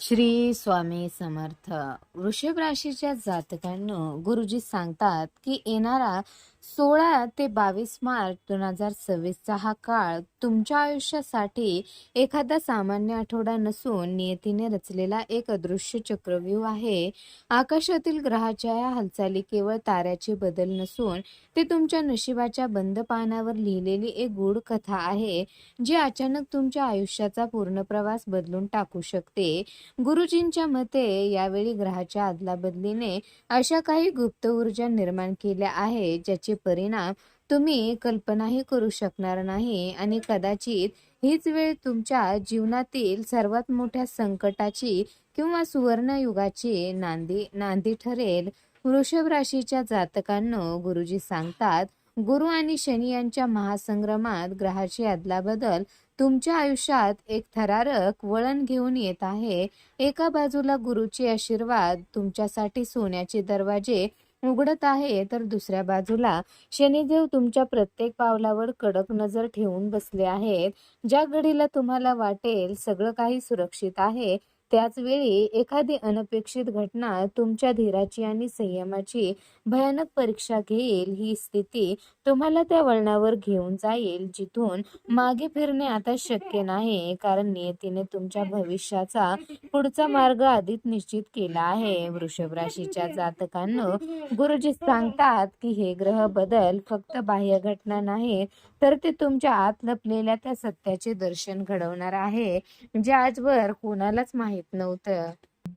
श्री स्वामी समर्थ. वृषभ राशीच्या जातकांनो गुरुजी सांगतात की येणारा 16 ते 22 मार्च 2026 हा काळ तुमच्या आयुष्यासाठी एखादा सामान्य आठवडा नसून नियतीने रचलेला एक अदृश्य चक्रव्यूह आहे. आकाशातील ग्रहाच्या या हालचाली केवळ ताऱ्याचे बदल नसून ते तुमच्या नशिबाच्या बंद पानावर लिहिलेली एक गूढ कथा आहे, जी अचानक तुमच्या आयुष्याचा पूर्ण प्रवास बदलून टाकू शकते. गुरुजींच्या मते यावेळी ग्रहाच्या अदलाबदलीने अशा काही गुप्त ऊर्जा निर्माण केल्या आहेत ज्याचे परिणाम तुम्ही कल्पनाही करू शकणार नाही आणि कदाचित हीच वेळ तुमच्या जीवनातील सर्वात मोठ्या संकटाची किंवा सुवर्णयुगाची नांदी ठरेल. वृषभ राशीच्या जातकांनो गुरुजी सांगतात, गुरु आणि शनी यांच्या महासंग्रामात ग्रहाची अदलाबदल तुमच्या आयुष्यात एक थरारक वळण घेऊन येत आहे. एका बाजूला गुरुचे आशीर्वाद तुमच्यासाठी सोन्याचे दरवाजे उघडत आहे, तर दुसऱ्या बाजूला शनिदेव तुमच्या प्रत्येक पावलावर कडक नजर ठेवून बसले आहेत. ज्या घडीला तुम्हाला वाटेल सगळं काही सुरक्षित आहे, त्याच वेळी एखादी अनपेक्षित घटना तुमच्या धीराची आणि संयमाची भयानक परीक्षा घेईल. ही स्थिती तुम्हाला त्या वळणावर घेऊन जाईल जिथून मागे फिरणे आता शक्य नाही, कारण नियतीने तुमच्या भविष्याचा पुढचा मार्ग आधीच निश्चित केला आहे. वृषभ राशीच्या जातकांनो गुरुजी सांगतात की हे ग्रह बदल फक्त बाह्य घटना नाही, तर ते तुमच्या आत लपलेल्या त्या सत्याचे दर्शन घडवणार आहे, जे आजवर कोणालाच माहित नव्हतं.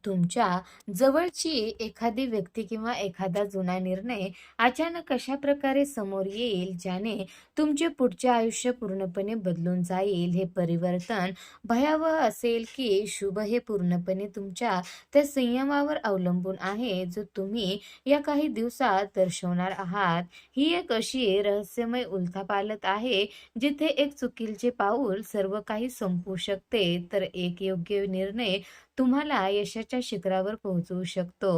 तुमच्या जवळची एखादी व्यक्ती किंवा एखादा जुना निर्णय अचानक अशा प्रकारे समोर येईल ज्याने तुमचे पुढचे आयुष्य पूर्णपणे बदलून जाईल. हे परिवर्तन भयावह असेल की शुभ हे पूर्णपणे तुमच्या त्या संयमावर अवलंबून आहे जो तुम्ही या काही दिवसात दर्शवणार आहात. ही एक अशी रहस्यमय उलथापालथ आहे जिथे एक चुकीचे पाऊल सर्व काही संपवू शकते, तर एक योग्य निर्णय तुम्हाला यशाच्या शिखरावर पोहोचवू शकतो.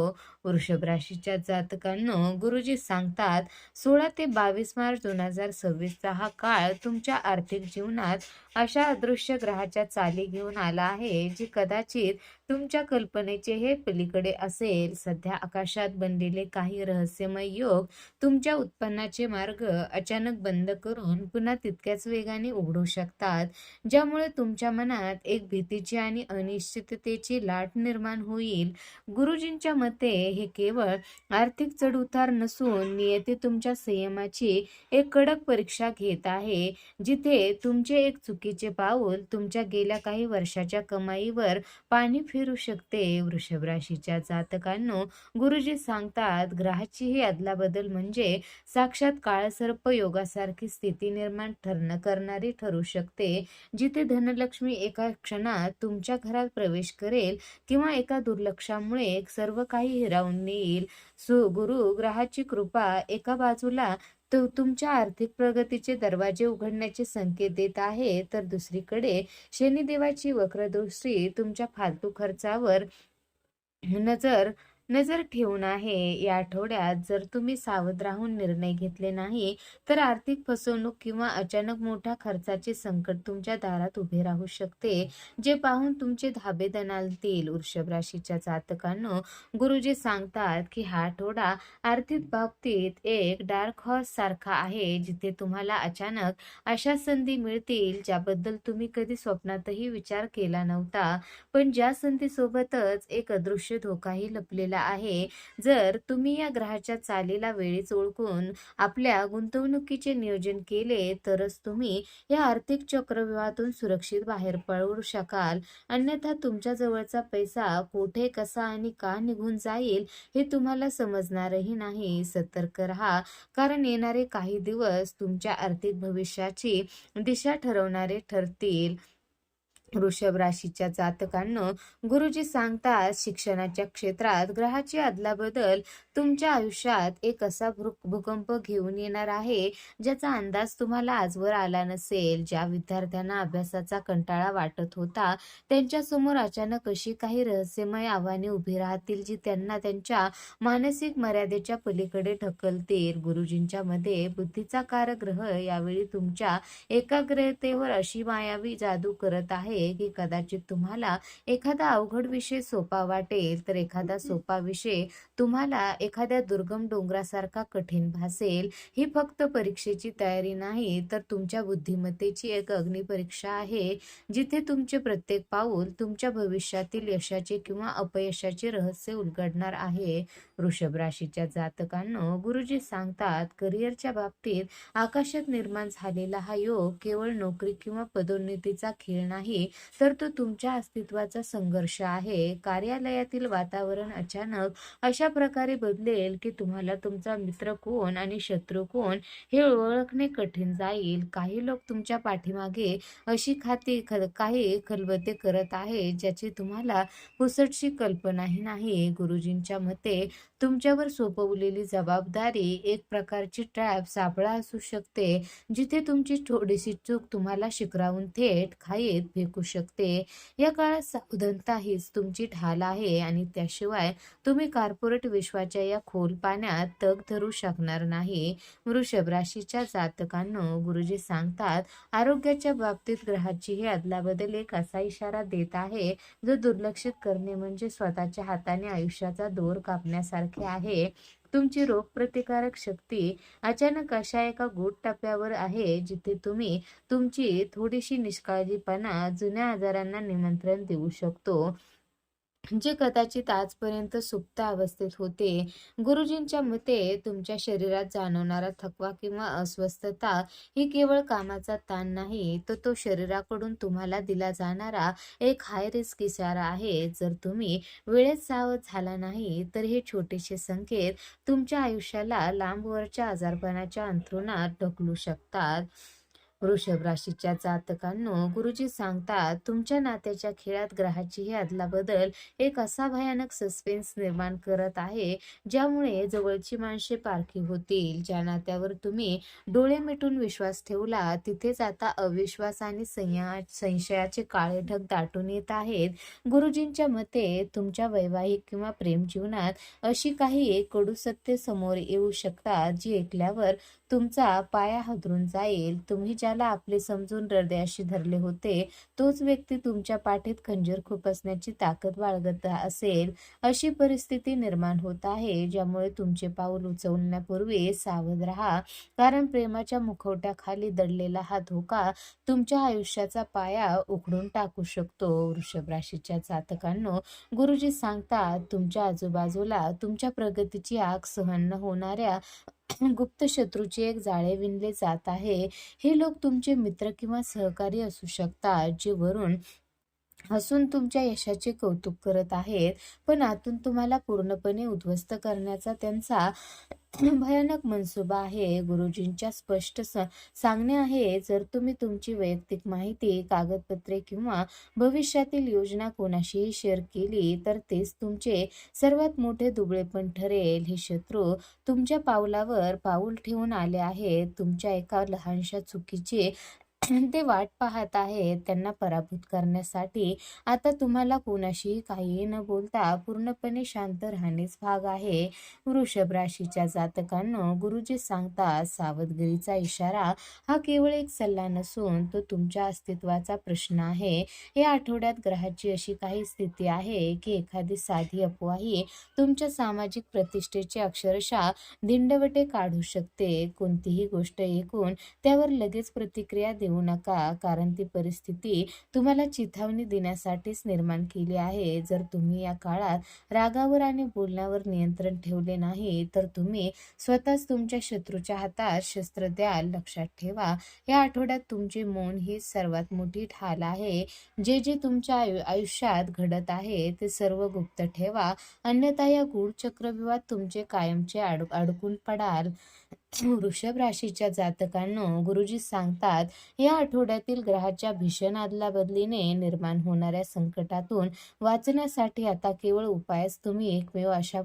वृषभ राशीच्या जातकांनो गुरुजी सांगतात, 16 ते 22 मार्च 2026 हा काळ तुमच्या आर्थिक जीवनात अशा अदृश्य ग्रहाच्या चाली घेऊन आला आहे जी कदाचित तुमच्या कल्पनेचे हे पलीकडे असेल. सध्या आकाशात बनलेले काही रहस्यमय योग तुमच्या उत्पन्नाचे मार्ग अचानक बंद करून पुन्हा तितक्याच वेगाने उघडू शकतात, ज्यामुळे तुमच्या मनात एक भीतीची आणि अनिश्चिततेची लाट निर्माण होईल. गुरुजींच्या मते हे केवळ आर्थिक चढउतार नसून नियती तुमच्या संयमाची एक कडक परीक्षा घेत आहे, जिथे तुमचे एक चुकीचे पाऊल तुमच्या गेल्या काही वर्षाच्या कमाईवर पाणी फिरू शकते. वृषभ राशीच्या जातकांनो गुरुजी सांगतात, ग्रहाची ही अदलाबदल म्हणजे साक्षात काळसर्प योगासारखी स्थिती निर्माण करणारी ठरू शकते, जिथे धनलक्ष्मी एका क्षणात तुमच्या घरात प्रवेश करेल किंवा एका दुर्लक्षामुळे सर्व काही हिरावून नेईल. गुरु ग्रहाची कृपा एका बाजूला तुमच्या आर्थिक प्रगतीचे दरवाजे उघडण्याचे संकेत देत आहे, तर दुसरीकडे शनिदेवाची वक्रदृष्टी तुमच्या फालतू खर्चावर नजर नजर ठेवून आहे. या आठवड्यात जर तुम्ही सावध राहून निर्णय घेतले नाही, तर आर्थिक फसवणूक किंवा अचानक मोठ्या खर्चाचे संकट तुमच्या दारात उभे राहू शकते, जे पाहून तुमचे धाबे दणाणतील. वृषभ राशीच्या जातकांनो गुरुजी सांगतात की हा आठवडा आर्थिक बाबतीत एक डार्क हॉर्स सारखा आहे, जिथे तुम्हाला अचानक अशा संधी मिळतील ज्याबद्दल तुम्ही कधी स्वप्नातही विचार केला नव्हता, पण ज्या संधीसोबतच एक अदृश्य धोकाही लपलेला आहे. जर तुम्ही या ग्रहाच्या चालीला वेळीच ओळखून आपल्या गुंतवणुकीचे नियोजन केले, तरच तुम्ही या आर्थिक चक्रव्यूहातून सुरक्षित बाहेर पडू शकाल. अन्यथा तुमच्या जवळचा पैसा कुठे, कसा आणि का निघून जाईल हे तुम्हाला समजणारही नाही. सतर्क राहा, कारण येणारे काही दिवस तुमच्या आर्थिक भविष्याची दिशा ठरवणारे ठरतील. वृषभ राशीच्या जातकांनो गुरुजी सांगतात, शिक्षणाच्या क्षेत्रात ग्रहाची अदलाबदल तुमच्या आयुष्यात एक असा भूकंप घेऊन येणार आहे ज्याचा अंदाज तुम्हाला आजवर आला नसेल. ज्या विद्यार्थ्यांना अभ्यासाचा कंटाळा वाटत होता, त्यांच्या समोर अचानक अशी काही रहस्यमय आव्हाने उभी राहतील जी त्यांना त्यांच्या मानसिक मर्यादेच्या पलीकडे ढकलतील. गुरुजींच्या मध्ये बुद्धीचा कारक ग्रह यावेळी तुमच्या एकाग्रतेवर अशी मायावी जादू करत आहे आहे की कदाचित तुम्हाला एखादा अवघड विषय सोपा वाटेल, तर एखादा सोपा विषय तुम्हाला एखाद्या दुर्गम डोंगरासारखा कठीण भासेल. ही फक्त परीक्षेची तयारी नाही, तर तुमच्या बुद्धिमत्तेची एक अग्निपरीक्षा आहे, जिथे तुमचे प्रत्येक पाऊल तुमच्या भविष्यातील यशाचे किंवा अपयशाचे रहस्य उलगडणार आहे. वृषभ राशीच्या जातकांनो, गुरुजी सांगतात, करिअरच्या बाबतीत आकाशात निर्माण झालेला हा योग केवळ नोकरी किंवा पदोन्नतीचा खेळ नाही, तर तो तुमच्या अस्तित्वाचा संघर्ष आहे. कार्यालयातील वातावरण अचानक अशा प्रकारे बदलेल की तुम्हाला तुमचा मित्र कोण आणि शत्रू कोण हे ओळखणे कठीण जाईल. काही लोक तुमच्या पाठीमागे अशी काही खलबते करत आहे, ज्याची तुम्हाला पुसटशी कल्पनाही नाही. गुरुजींच्या मते तुमच्यावर सोपवलेली जबाबदारी एक प्रकारची ट्रॅप सापळा असू शकते, जिथे तुमची थोडीशी चूक तुम्हाला शिखरावून थेट खाईत फेकू शकते. या काळात सावधानता हीच तुमची ढाल आहे आणि त्याशिवाय तुम्ही कॉर्पोरेट विश्वाच्या या खोल पाण्यात तग धरू शकणार नाही. वृषभ राशीच्या जातकांनो, गुरुजी सांगतात, आरोग्याच्या बाबतीत ग्रहाची ही अदलाबदल एक असा इशारा देत आहे, जो दुर्लक्षित करणे म्हणजे स्वतःच्या हाताने आयुष्याचा दोर कापण्यासारखे आहे. तुमची रोगप्रतिकारक शक्ती अचानक अशा एका गूढ टप्प्यावर आहे, जिथे तुम्ही तुमची थोडीशी निष्काळजीपणा जुन्या आजारांना निमंत्रण देऊ शकतो, जे कदाचित आजपर्यंत सुप्त अवस्थेत होते. गुरुजींच्या मते तुमच्या शरीरात जाणवणारा थकवा किंवा अस्वस्थता ही केवळ कामाचा ताण नाही, तर तो शरीराकडून तुम्हाला दिला जाणारा एक हाय रिस्क इशारा आहे. जर तुम्ही वेळेत सावध झाला नाही, तर हे छोटेसे संकेत तुमच्या आयुष्याला लांबवरच्या आजारपणाच्या अंथरुणात ढकलू शकतात. वृषभ राशीच्या जातकांनो, गुरुजी सांगतात, तुमच्या नात्याच्या खेळात ग्रहाची ही अदलाबदल एक असा भयानक सस्पेन्स निर्माण करत आहे, ज्यामुळे जवळची माणसे पारखी होतील. ज्या नात्यावर तुम्ही डोळे मिटून विश्वास ठेवला, तिथेच आता अविश्वास आणि संशयाचे काळे ढग दाटून येत आहेत. गुरुजींच्या मते तुमच्या वैवाहिक किंवा प्रेम जीवनात अशी काही कडू सत्य समोर येऊ शकतात, जी ऐकल्यावर तुमचा पाया हादरून जाईल. तुम्ही ज्याला आपले समजून हृदयाशी धरले होते, तोच व्यक्ती तुमच्या पाठीत खंजीर खुपसण्याची ताकद बाळगत असेल. अशी परिस्थिती निर्माण होत आहे, ज्यामुळे तुमचे पाऊल उचलण्यापूर्वी सावध राहा, कारण प्रेमाच्या मुखवट्याखाली दडलेला हा धोका तुमच्या आयुष्याचा पाया उखडून टाकू शकतो. वृषभ राशीच्या जातकांनो, गुरुजी सांगतात, तुमच्या आजूबाजूला तुमच्या प्रगतीची आग सहन न होणाऱ्या गुप्त शत्रूचे एक जाळे विणले जात आहे. हे लोक तुमचे मित्र किंवा सहकारी असू शकतात, जे वरून हसून तुमच्या यशाचे कौतुक करत आहेत, पण आतून तुम्हाला पूर्णपणे उद्ध्वस्त करण्याचा त्यांचा भयानक मनसुबा आहे. गुरुजींच्या स्पष्ट सांगणे आहे, जर तुम्ही तुमची वैयक्तिक माहिती, कागदपत्रे किंवा भविष्यातील योजना कोणाशीही शेअर केली, तर तेच तुमचे सर्वात मोठे दुबळेपण ठरेल. हे शत्रू तुमच्या पावलावर पाऊल ठेवून आले आहेत. तुमच्या एका लहानशा चुकीची ते वाट पाहत आहेत. त्यांना पराभूत करण्यासाठी आता तुम्हाला कोणाशीही काहीही न बोलता पूर्णपणे शांत राहणेच भाग आहे. वृषभ राशीच्या जातकांनो, गुरुजी सांगतात, सावधगिरीचा इशारा हा केवळ एक सल्ला नसून तो तुमच्या अस्तित्वाचा प्रश्न आहे. या आठवड्यात ग्रहाची अशी काही स्थिती आहे की एखादी साधी अफवाही तुमच्या सामाजिक प्रतिष्ठेचे अक्षरशः धिंडवटे काढू शकते. कोणतीही गोष्ट ऐकून त्यावर लगेच प्रतिक्रिया देऊ नका, कारण ती परिस्थिती तुम्हाला चिथावणी देण्यासाठीच निर्माण केली आहे. जर तुम्ही या काळात रागावर आणि बोलण्यावर नियंत्रण ठेवले नाही, तर तुम्ही स्वतःच तुमच्या शत्रूच्या हातात शस्त्र द्याल. लक्षात ठेवा, या आठवड्यात तुमचे मौन ही सर्वात मोठी ढाल आहे. जे जे तुमच्या आयुष्यात घडत आहे, ते सर्व गुप्त ठेवा, अन्यथा या गूढ चक्रव्यूहात तुमचे कायमचे अडकून पडाल. वृषभ राशीच्या जातकांनो, गुरुजी सांगतात, या आठवड्यातील ग्रहाच्या भीषण अदलाबदलीने निर्माण होणाऱ्या संकटातून वाचण्यासाठी आता केवळ उपायच तुम्ही एकमेव अशा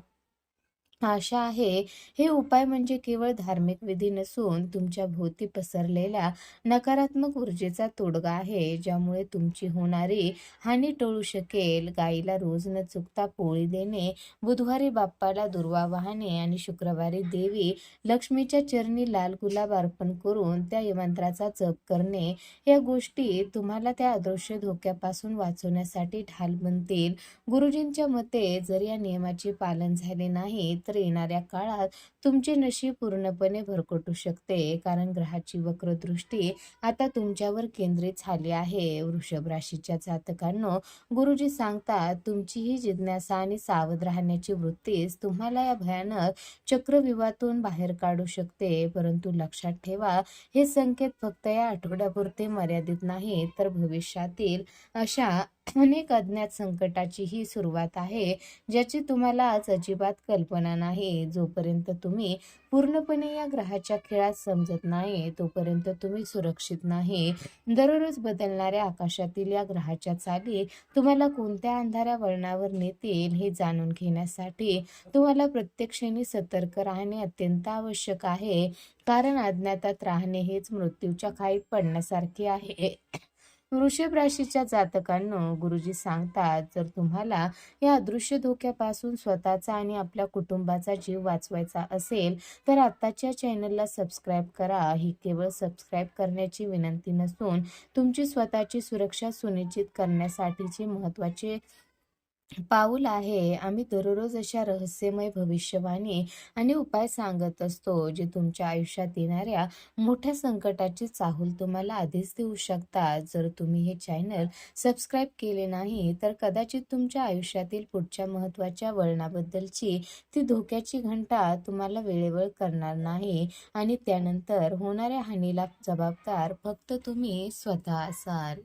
आशा आहे. हे उपाय म्हणजे केवळ धार्मिक विधी नसून तुमच्या भोवती पसरलेल्या नकारात्मक ऊर्जेचा तोडगा आहे, ज्यामुळे तुमची होणारी हानी टळू शकेल. गाईला रोज न चुकता पोळी देणे, बुधवारी बाप्पाला दुर्वा वाहने आणि शुक्रवारी देवी लक्ष्मीच्या चरणी लाल गुलाब अर्पण करून त्या मंत्राचा जप करणे, या गोष्टी तुम्हाला त्या अदृश्य धोक्यापासून वाचवण्यासाठी ढाल बनतील. गुरुजींच्या मते जर या नियमाचे पालन झाले नाही तर येणाऱ्या काळात तुमचे नशीब पूर्णपणे भरकटू शकते, कारण ग्रहाची वक्रदृष्टी आता तुमच्यावर केंद्रित झाली आहे. वृषभ राशीच्या जातकांनो, गुरुजी सांगतात, तुमची ही जिज्ञासा आणि सावध राहण्याची वृत्तीच तुम्हाला या भयानक चक्रव्यूहातून बाहेर काढू शकते. परंतु लक्षात ठेवा, हे संकेत फक्त या आठवड्यापुरते मर्यादित नाही, तर भविष्यातील अशा अनेक अज्ञात संकटाची ही सुरुवात आहे, ज्याची तुम्हाला आज अजिबात कल्पना नाही. जोपर्यंत तुम्ही पूर्णपणे या ग्रहाच्या खेळात समजत नाही, तोपर्यंत तुम्ही सुरक्षित नाही. दररोज बदलणाऱ्या आकाशातील या ग्रहाच्या चाली तुम्हाला कोणत्या अंधाऱ्या वळणावर नेतील हे जाणून घेण्यासाठी तुम्हाला प्रत्येक क्षणी सतर्क राहणे अत्यंत आवश्यक आहे, कारण अज्ञातात राहणे हेच मृत्यूच्या खाईत पडण्यासारखे आहे. वृषभ राशीच्या जातकांनो, गुरुजी सांगतात, जर तुम्हाला या अदृश्य धोक्यापासून स्वतःचा आणि आपल्या कुटुंबाचा जीव वाचवायचा असेल तर आत्ताच्या चॅनलला सबस्क्राईब करा. ही केवळ सबस्क्राईब करण्याची विनंती नसून तुमची स्वतःची सुरक्षा सुनिश्चित करण्यासाठीचे महत्त्वाचे पाऊल आहे. आम्ही दररोज अशा रहस्यमय भविष्यवाणी आणि उपाय सांगत असतो, जे तुमच्या आयुष्यात येणाऱ्या मोठ्या संकटाची चाहूल तुम्हाला आधीच देऊ शकतात. जर तुम्ही हे चॅनल सबस्क्राईब केले नाही तर कदाचित तुमच्या आयुष्यातील पुढच्या महत्त्वाच्या वळणाबद्दलची ती धोक्याची घंटा तुम्हाला वेळेवर करणार नाही, आणि त्यानंतर होणाऱ्या हानीला जबाबदार फक्त तुम्ही स्वतः असाल.